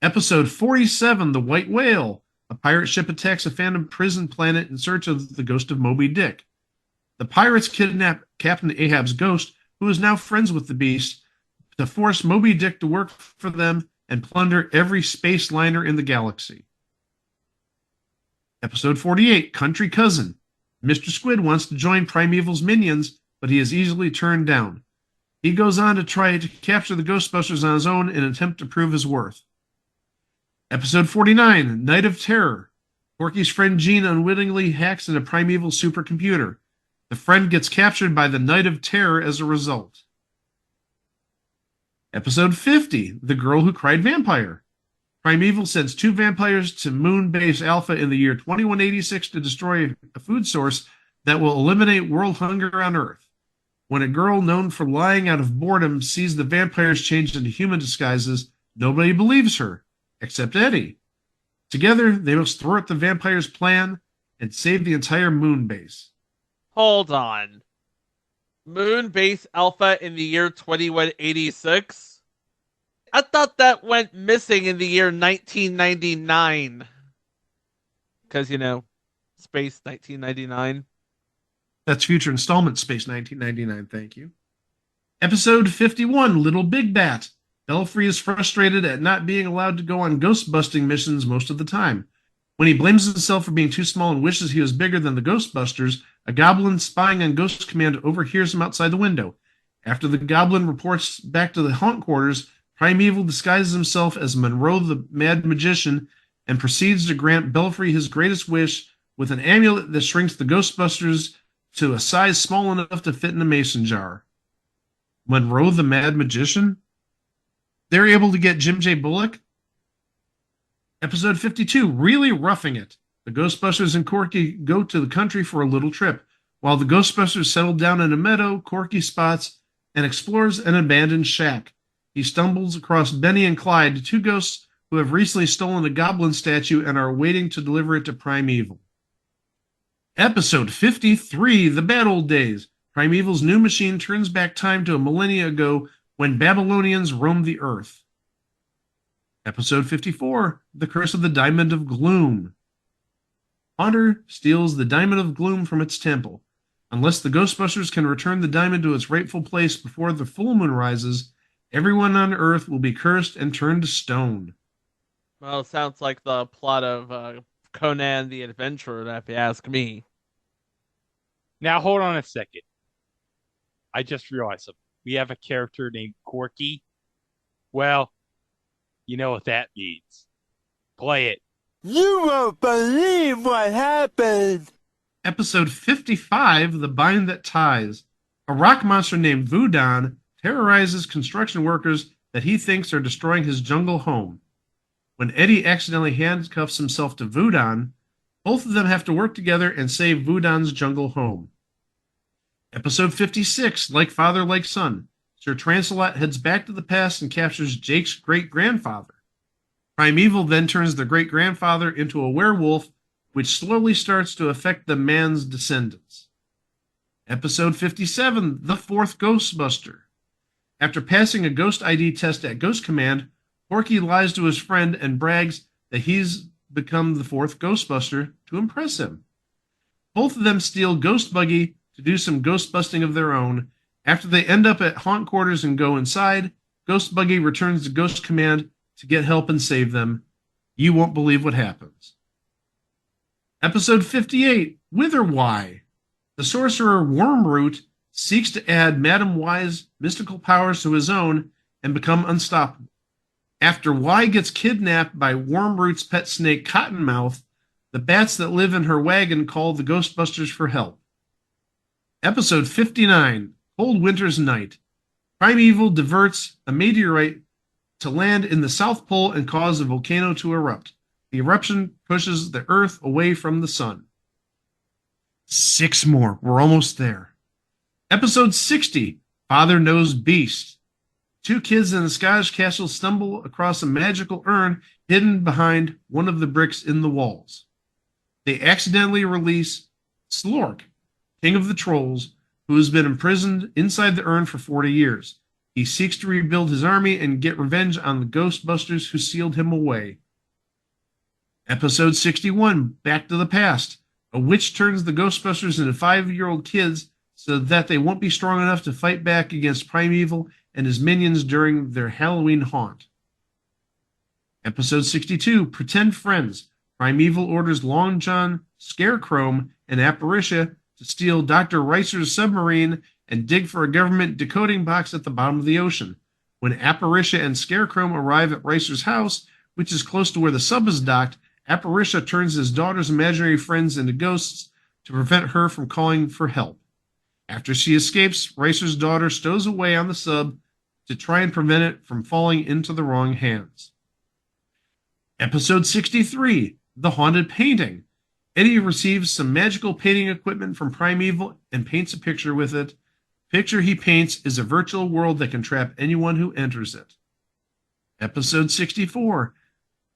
Episode 47, The White Whale. A pirate ship attacks a phantom prison planet in search of the ghost of Moby Dick. The pirates kidnap Captain Ahab's ghost, who is now friends with the beast, to force Moby Dick to work for them and plunder every space liner in the galaxy. Episode 48, Country Cousin. Mr. Squid wants to join Primeval's minions, but he is easily turned down. He goes on to try to capture the Ghostbusters on his own in an attempt to prove his worth. Episode 49, Night of Terror. Porky's friend Gene unwittingly hacks into Primeval's supercomputer. The friend gets captured by the Night of Terror as a result. Episode 50, The Girl Who Cried Vampire. Primeval sends 2 vampires to Moon Base Alpha in the year 2186 to destroy a food source that will eliminate world hunger on Earth. When a girl known for lying out of boredom sees the vampires changed into human disguises, nobody believes her, except Eddie. Together, they must thwart the vampires' plan and save the entire Moon Base. Hold on. Moon Base Alpha in the year 2186? I thought that went missing in the year 1999. Because, Space 1999. That's future installment Space 1999, thank you. Episode 51, Little Big Bat. Belfry is frustrated at not being allowed to go on ghost-busting missions most of the time. When he blames himself for being too small and wishes he was bigger than the Ghostbusters, a goblin spying on Ghost Command overhears him outside the window. After the goblin reports back to the haunt quarters, Primeval disguises himself as Monroe the Mad Magician and proceeds to grant Belfry his greatest wish with an amulet that shrinks the Ghostbusters to a size small enough to fit in a mason jar. Monroe the Mad Magician? They're able to get Jim J. Bullock. Episode 52, Really Roughing It. The Ghostbusters and Corky go to the country for a little trip. While the Ghostbusters settle down in a meadow, Corky spots and explores an abandoned shack. He stumbles across Benny and Clyde, two ghosts who have recently stolen a goblin statue and are waiting to deliver it to Primeval. Episode 53, The Bad Old Days. Primeval's new machine turns back time to a millennia ago when Babylonians roamed the earth. Episode 54, The Curse of the Diamond of Gloom. Haunter steals the Diamond of Gloom from its temple. Unless the Ghostbusters can return the diamond to its rightful place before the full moon rises, everyone on Earth will be cursed and turned to stone. Well, it sounds like the plot of Conan the Adventurer, if you ask me. Now, hold on a second. I just realized something. We have a character named Corky. Well, you know what that means. Play it. You won't believe what happened. Episode 55, The Bind That Ties. A rock monster named Voodon terrorizes construction workers that he thinks are destroying his jungle home. When Eddie accidentally handcuffs himself to Voodon, both of them have to work together and save Voodon's jungle home. Episode 56, Like Father, Like Son. Sir Trancelot heads back to the past and captures Jake's great-grandfather. Primeval then turns the great-grandfather into a werewolf, which slowly starts to affect the man's descendants. Episode 57, The Fourth Ghostbuster. After passing a ghost ID test at Ghost Command, Porky lies to his friend and brags that he's become the fourth Ghostbuster to impress him. Both of them steal Ghost Buggy to do some ghost busting of their own. After they end up at haunt quarters and go inside, Ghost Buggy returns to Ghost Command to get help and save them. You won't believe what happens. Episode 58, Wither Why. The sorcerer Wormroot seeks to add Madam Y's mystical powers to his own and become unstoppable. After Y gets kidnapped by Wormroot's pet snake Cottonmouth, the bats that live in her wagon call the Ghostbusters for help. Episode 59, Cold Winter's Night. Primeval diverts a meteorite to land in the South Pole and cause a volcano to erupt. The eruption pushes the Earth away from the sun. 6 more. We're almost there. Episode 60, Father Knows Beast. 2 kids in a Scottish castle stumble across a magical urn hidden behind one of the bricks in the walls. They accidentally release Slork, king of the trolls, who has been imprisoned inside the urn for 40 years. He seeks to rebuild his army and get revenge on the Ghostbusters who sealed him away. Episode 61, Back to the Past. A witch turns the Ghostbusters into 5-year-old kids so that they won't be strong enough to fight back against Primeval and his minions during their Halloween haunt. Episode 62, Pretend Friends. Primeval orders Long John, Scarecrow, and Apparitia to steal Dr. Reiser's submarine and dig for a government decoding box at the bottom of the ocean. When Apparitia and Scarecrow arrive at Reiser's house, which is close to where the sub is docked, Apparitia turns his daughter's imaginary friends into ghosts to prevent her from calling for help. After she escapes, Reiser's daughter stows away on the sub to try and prevent it from falling into the wrong hands. Episode 63, The Haunted Painting. Eddie receives some magical painting equipment from Primeval and paints a picture with it. The picture he paints is a virtual world that can trap anyone who enters it. Episode 64,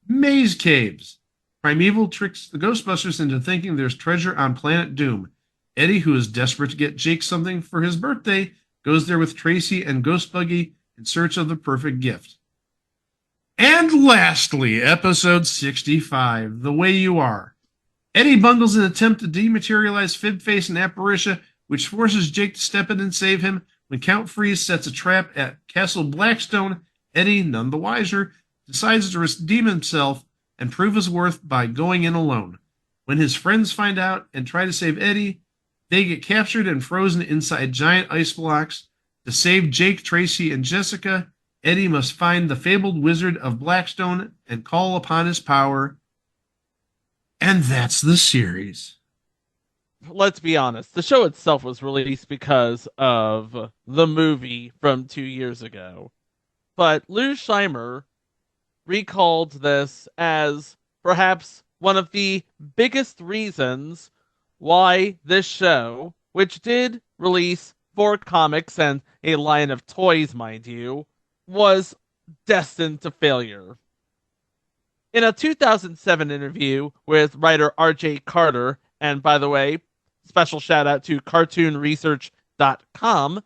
Maze Caves. Primeval tricks the Ghostbusters into thinking there's treasure on Planet Doom. Eddie, who is desperate to get Jake something for his birthday, goes there with Tracy and Ghost Buggy in search of the perfect gift. And lastly, episode 65, The Way You Are. Eddie bungles an attempt to dematerialize Fibface and Apparitia, which forces Jake to step in and save him. When Count Freeze sets a trap at Castle Blackstone, Eddie, none the wiser, decides to redeem himself and prove his worth by going in alone. When his friends find out and try to save Eddie, they get captured and frozen inside giant ice blocks. To save Jake, Tracy, and Jessica, Eddie must find the fabled wizard of Blackstone and call upon his power. And that's the series. Let's be honest, the show itself was released because of the movie from 2 years ago. but Lou Scheimer recalled this as perhaps one of the biggest reasons why this show, which did release 4 comics and a line of toys, mind you, was destined to failure. In a 2007 interview with writer R.J. Carter, and by the way, special shout out to cartoonresearch.com,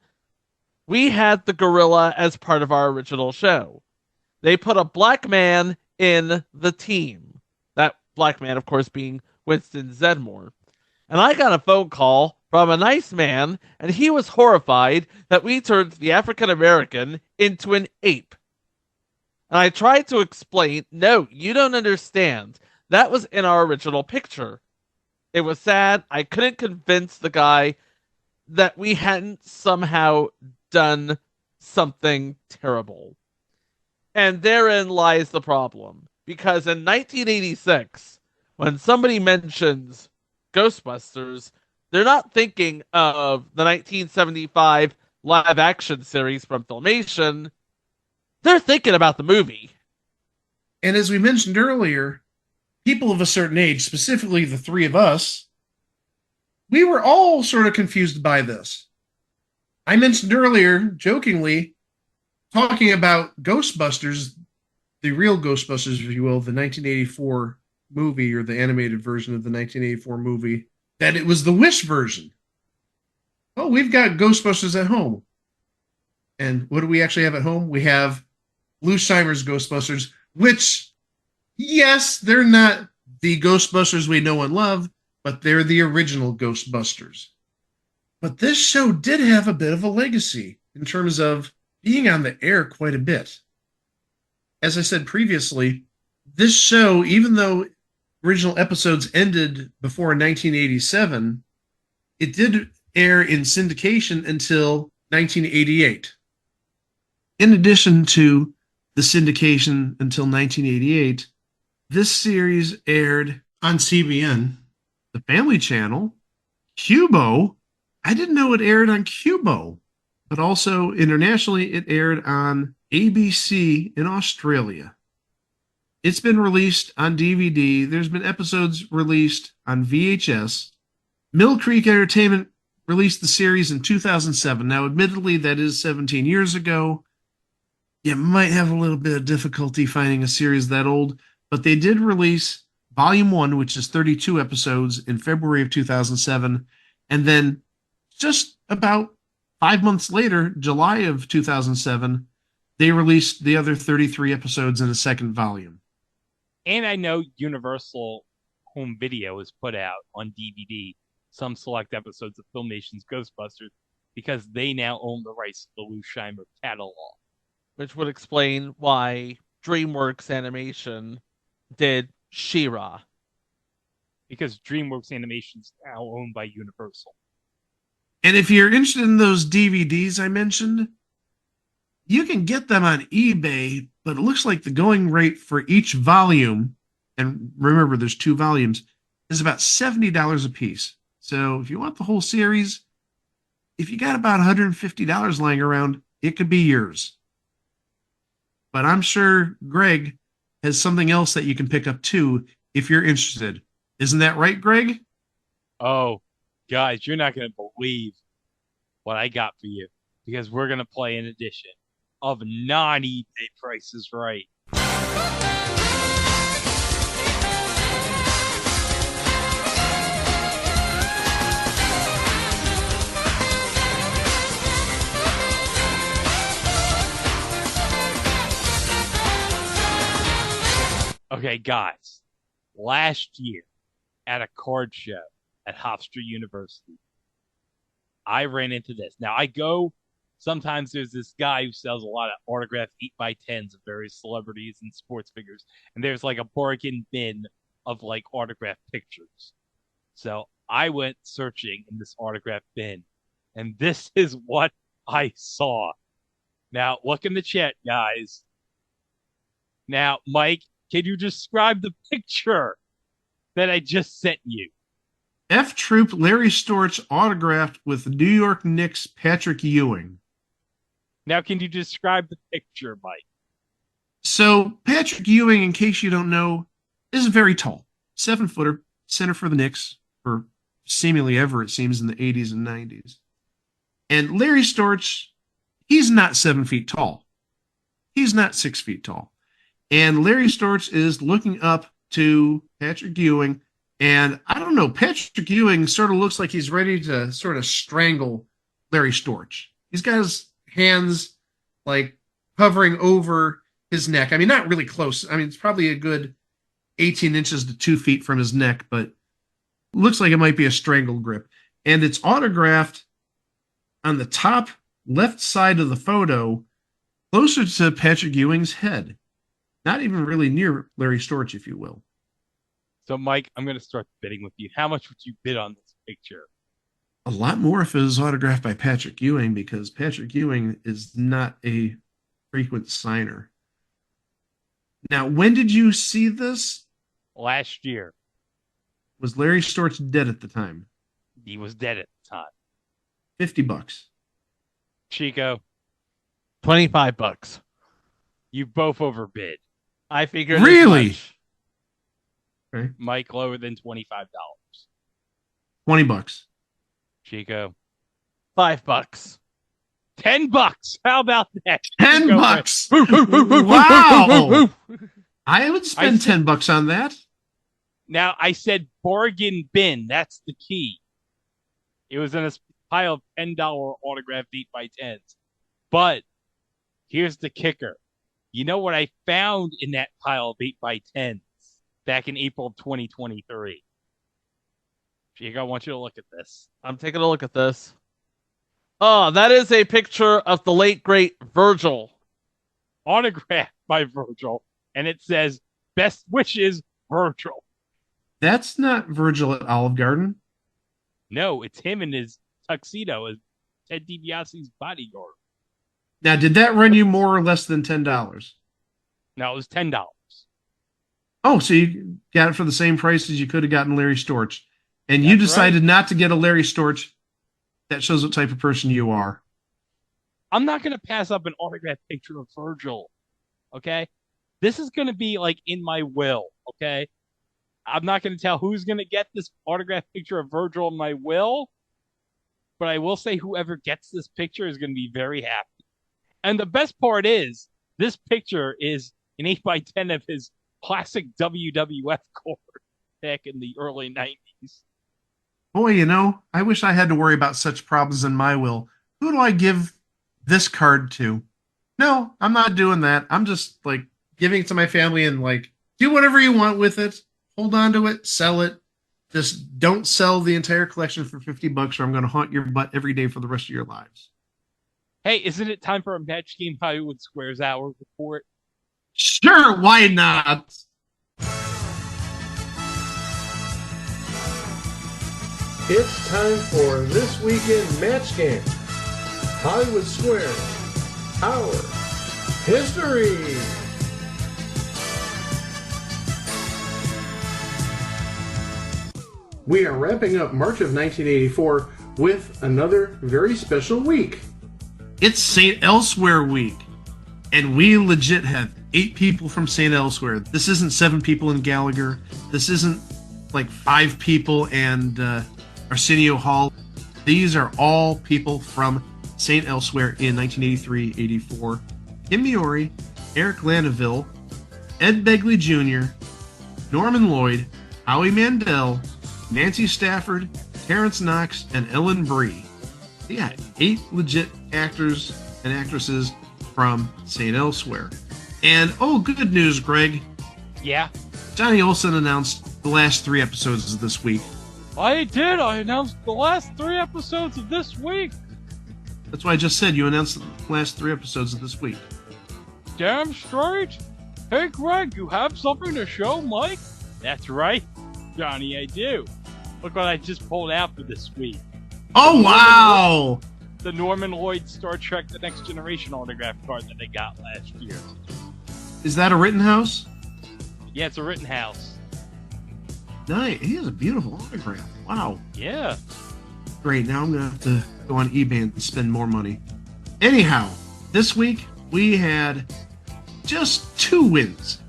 we had the gorilla as part of our original show. They put a black man in the team. That black man, of course, being Winston Zedmore. And I got a phone call from a nice man, and he was horrified that we turned the African American into an ape. And I tried to explain, no, you don't understand. That was in our original picture. It was sad. I couldn't convince the guy that we hadn't somehow done something terrible. And therein lies the problem. Because in 1986, when somebody mentions Ghostbusters, they're not thinking of the 1975 live action series from Filmation. They're thinking about the movie. And as we mentioned earlier, people of a certain age, specifically the three of us, we were all sort of confused by this. I mentioned earlier, jokingly, talking about Ghostbusters, the real Ghostbusters, if you will, the 1984 movie or the animated version of the 1984 movie, that it was the Wish version. Oh, we've got Ghostbusters at home. And what do we actually have at home? We have Lou Scheimer's Ghostbusters, which, yes, they're not the Ghostbusters we know and love, but they're the original Ghostbusters. But this show did have a bit of a legacy in terms of being on the air quite a bit. As I said previously, this show, even though original episodes ended before 1987, it did air in syndication until 1988. In addition to the syndication until 1988, this series aired on CBN, the Family Channel, Cubo. I didn't know it aired on Cubo, but also internationally it aired on ABC in Australia. It's been released on DVD. There's been episodes released on VHS. Mill Creek Entertainment released the series in 2007. Now, admittedly, that is 17 years ago. You might have a little bit of difficulty finding a series that old, but they did release Volume 1, which is 32 episodes, in February of 2007. And then just about 5 months later, July of 2007, they released the other 33 episodes in a second volume. And I know Universal Home Video has put out on DVD some select episodes of Filmation's Ghostbusters because they now own the rights to the Lou Scheimer catalog. Which would explain why DreamWorks Animation did She-Ra. Because DreamWorks Animation is now owned by Universal. And if you're interested in those DVDs I mentioned, you can get them on eBay, but it looks like the going rate for each volume, and remember there's 2 volumes, is about $70 a piece. So if you want the whole series, if you got about $150 lying around, it could be yours. But I'm sure Greg has something else that you can pick up too if you're interested. Isn't that right, Greg? Oh, guys, you're not going to believe what I got for you because we're going to play an edition of non-eBay Prices Right. Okay, guys, last year at a card show at Hofstra University, I ran into this. Now, sometimes there's this guy who sells a lot of autographed 8x10s of various celebrities and sports figures, and there's like a bargain bin of like autographed pictures. So I went searching in this autographed bin, and this is what I saw. Now, look in the chat, guys. Now, Mike, can you describe the picture that I just sent you? F Troop Larry Storch autographed with New York Knicks Patrick Ewing. Now, can you describe the picture, Mike? So Patrick Ewing, in case you don't know, is very tall, 7-footer, center for the Knicks for seemingly ever, it seems, in the 80s and 90s. And Larry Storch, he's not 7 feet tall. He's not 6 feet tall. And Larry Storch is looking up to Patrick Ewing. And I don't know, Patrick Ewing sort of looks like he's ready to sort of strangle Larry Storch. He's got his hands like hovering over his neck. I mean, not really close. I mean, it's probably a good 18 inches to 2 feet from his neck, but looks like it might be a strangle grip. And it's autographed on the top left side of the photo, closer to Patrick Ewing's head. Not even really near Larry Storch, if you will. So, Mike, I'm going to start bidding with you. How much would you bid on this picture? A lot more if it was autographed by Patrick Ewing, because Patrick Ewing is not a frequent signer. Now, when did you see this? Last year. Was Larry Storch dead at the time? He was dead at the time. $50. Chico, $25. you both overbid. I figured. Really? Okay. Mike, lower than $25. $20. Chico, $5. $10. How about that? $10. Wow. I would spend $10 on that. Now, I said bargain bin. That's the key. It was in a pile of $10 autographed 8x10s. But here's the kicker. You know what I found in that pile of 8x10s back in April of 2023? Chico, I want you to look at this. I'm taking a look at this. Oh, that is a picture of the late, great Virgil. Autographed by Virgil. And it says, best wishes, Virgil. That's not Virgil at Olive Garden. No, it's him in his tuxedo as Ted DiBiase's bodyguard. Now, did that run you more or less than $10? No, it was $10. Oh, so you got it for the same price as you could have gotten Larry Storch. And you That's decided right. not to get a Larry Storch. That shows what type of person you are. I'm not going to pass up an autographed picture of Virgil. Okay? This is going to be like in my will. Okay? I'm not going to tell who's going to get this autographed picture of Virgil in my will. But I will say whoever gets this picture is going to be very happy. And the best part is, this picture is an 8x10 of his classic WWF cord back in the early 90s. Boy, you know, I wish I had to worry about such problems in my will. Who do I give this card to? No, I'm not doing that. I'm just, like, giving it to my family and, like, do whatever you want with it. Hold on to it. Sell it. Just don't sell the entire collection for $50 or I'm going to haunt your butt every day for the rest of your lives. Hey, isn't it time for a Match Game Hollywood Squares Hour report? Sure, why not? It's time for This Weekend Match Game. Hollywood Squares. Our history. We are wrapping up March of 1984 with another very special week. It's St. Elsewhere week. And we legit have 8 people from St. Elsewhere. This isn't 7 people in Gallagher. This isn't like 5 people and Arsenio Hall. These are all people from St. Elsewhere in 1983-84. Kim Miori, Eric Landeville, Ed Begley Jr., Norman Lloyd, Howie Mandel, Nancy Stafford, Terrence Knox, and Ellen Brie. Yeah, 8 legit actors and actresses from St. Elsewhere. And, oh, good news, Greg. Yeah? Johnny Olson announced the last 3 episodes of this week. I did. I announced the last 3 episodes of this week. That's why I just said you announced the last 3 episodes of this week. Damn straight. Hey, Greg, you have something to show Mike? That's right, Johnny, I do. Look what I just pulled out for this week. Oh, wow! The Norman Lloyd Star Trek The Next Generation autograph card that they got last year. Is that a Rittenhouse? Yeah, it's a Rittenhouse. Nice. He has a beautiful autograph. Wow. Yeah. Great. Now I'm going to have to go on eBay and spend more money. Anyhow, This week, we had just 2 wins.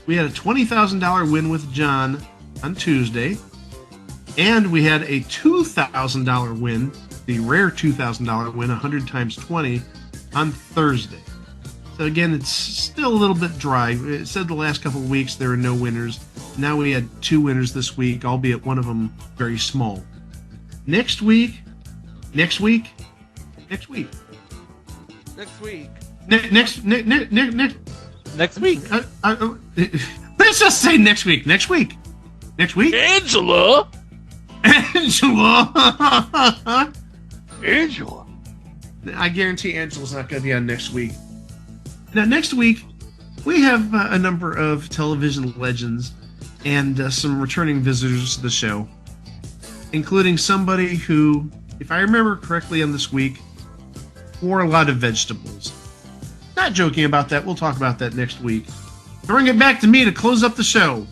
We had a $20,000 win with John on Tuesday, and we had a $2,000 win, the rare $2,000 win, 100 times 20, on Thursday. So again, it's still a little bit dry. It said the last couple of weeks there were no winners. Now we had 2 winners this week, albeit one of them very small. Next week. Next week. Next week. Let's just say next week. Next week. Angela. I guarantee Angela's not going to be on next week. Now, next week, we have a number of television legends and some returning visitors to the show, including somebody who, if I remember correctly on this week, wore a lot of vegetables. Not joking about that. We'll talk about that next week. Throwing it back to me to close up the show.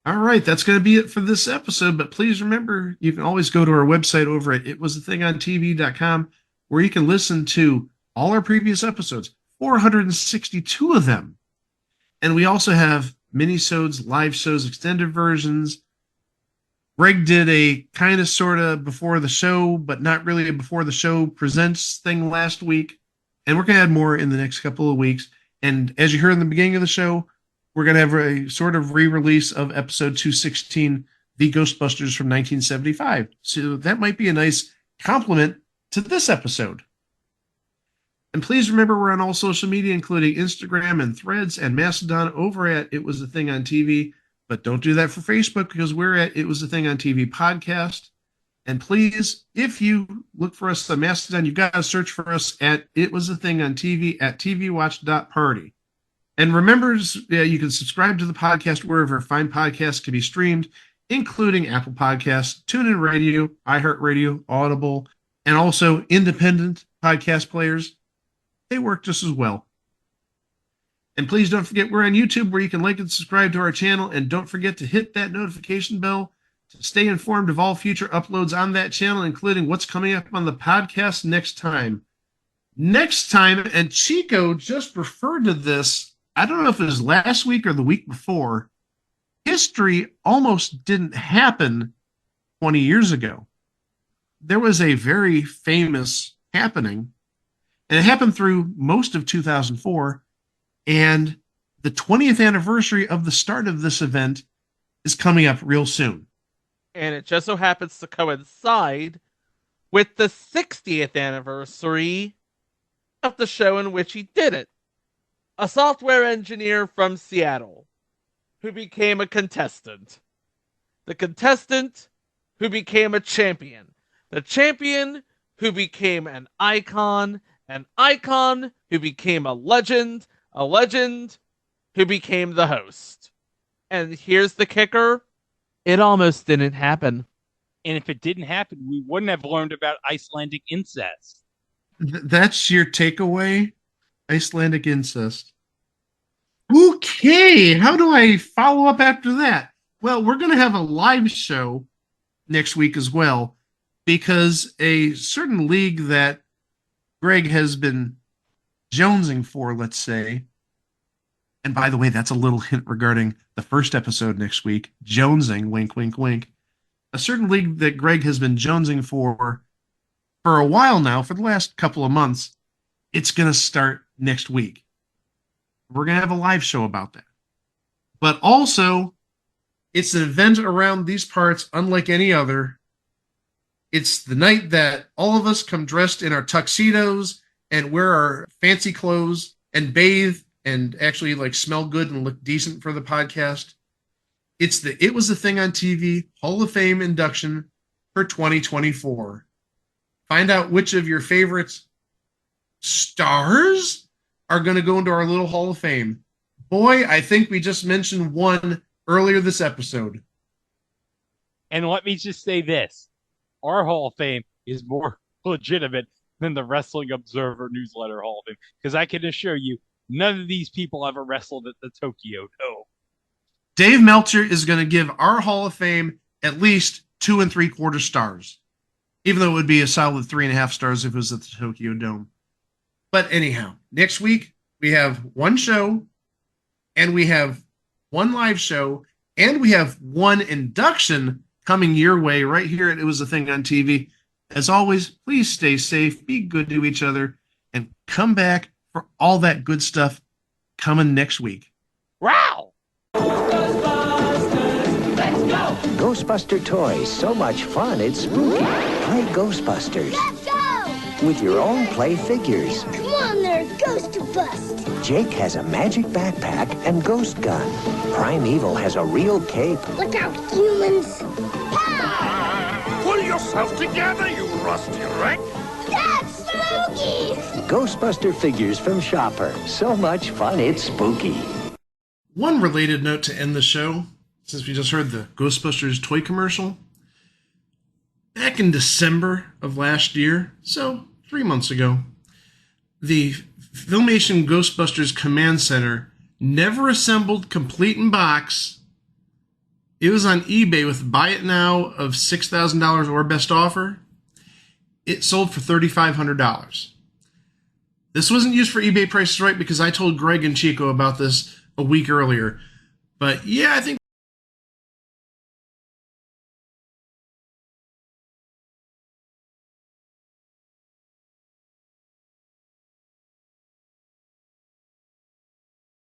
All right, that's going to be it for this episode, but please remember, you can always go to our website over at itwasathingontv.com, where you can listen to all our previous episodes, 462 of them. And we also have mini-sodes, live shows, extended versions. Greg did a kind of sort of before the show, but not really a before the show presents thing last week. And we're going to add more in the next couple of weeks. And as you heard in the beginning of the show, we're going to have a sort of re-release of episode 216, The Ghostbusters from 1975. So that might be a nice compliment to this episode. And please remember, we're on all social media, including Instagram and Threads and Mastodon over at It Was a Thing on TV. But don't do that for Facebook, because we're at It Was a Thing on TV podcast. And please, if you look for us on Mastodon, you've got to search for us at It Was a Thing on TV at tvwatch.party. And remember, you can subscribe to the podcast wherever fine podcasts can be streamed, including Apple Podcasts, TuneIn Radio, iHeartRadio, Audible, and also independent podcast players. They work just as well. And please don't forget, we're on YouTube, where you can like and subscribe to our channel. And don't forget to hit that notification bell to stay informed of all future uploads on that channel, including what's coming up on the podcast next time. Next time, and Chico just referred to this, I don't know if it was last week or the week before, history almost didn't happen 20 years ago. There was a very famous happening, and it happened through most of 2004, and the 20th anniversary of the start of this event is coming up real soon. And it just so happens to coincide with the 60th anniversary of the show in which he did it. A software engineer from Seattle who became a contestant. The contestant who became a champion. The champion who became an icon who became a legend who became the host. And here's the kicker. It almost didn't happen. And if it didn't happen, we wouldn't have learned about Icelandic incest. That's your takeaway? Icelandic incest. Okay, how do I follow up after that? Well, we're going to have a live show next week as well, because a certain league that Greg has been jonesing for, let's say, and by the way, that's a little hint regarding the first episode next week, jonesing, wink, wink, wink. A certain league that Greg has been jonesing for a while now, for the last couple of months, it's going to start next week. We're going to have a live show about that. But also, it's an event around these parts unlike any other. It's the night that all of us come dressed in our tuxedos and wear our fancy clothes and bathe and actually like smell good and look decent for the podcast. It's the It Was a Thing on TV Hall of Fame induction for 2024. Find out which of your favorite stars are going to go into our little Hall of Fame. Boy, I think we just mentioned one earlier this episode. And let me just say this. Our Hall of Fame is more legitimate than the Wrestling Observer newsletter Hall of Fame. Because I can assure you, none of these people ever wrestled at the Tokyo Dome. Dave Meltzer is going to give our Hall of Fame at least 2 3/4 stars. even though it would be a solid 3.5 stars if it was at the Tokyo Dome. But anyhow, next week we have one show, and we have one live show, and we have one induction coming your way right here at It Was a Thing on TV. As always, please stay safe, be good to each other, and come back for all that good stuff coming next week. Wow! Ghostbusters, let's go! Ghostbuster toys, so much fun, it's spooky. Play Ghostbusters. Let's go! With your own play figures. Come on there, Ghost to bust. Jake has a magic backpack and ghost gun. Primeval has a real cape. Look out, humans. Pull yourself together, you rusty wreck. That's spooky! Ghostbuster figures from Shopper. So much fun, it's spooky. One related note to end the show, since we just heard the Ghostbusters toy commercial. Back in December of last year, so 3 months ago, the Filmation Ghostbusters Command Center never assembled complete in box. It was on eBay with buy it now of $6,000 or best offer. It sold for $3,500. This wasn't used for eBay Prices Right because I told Greg and Chico about this a week earlier. But yeah, I think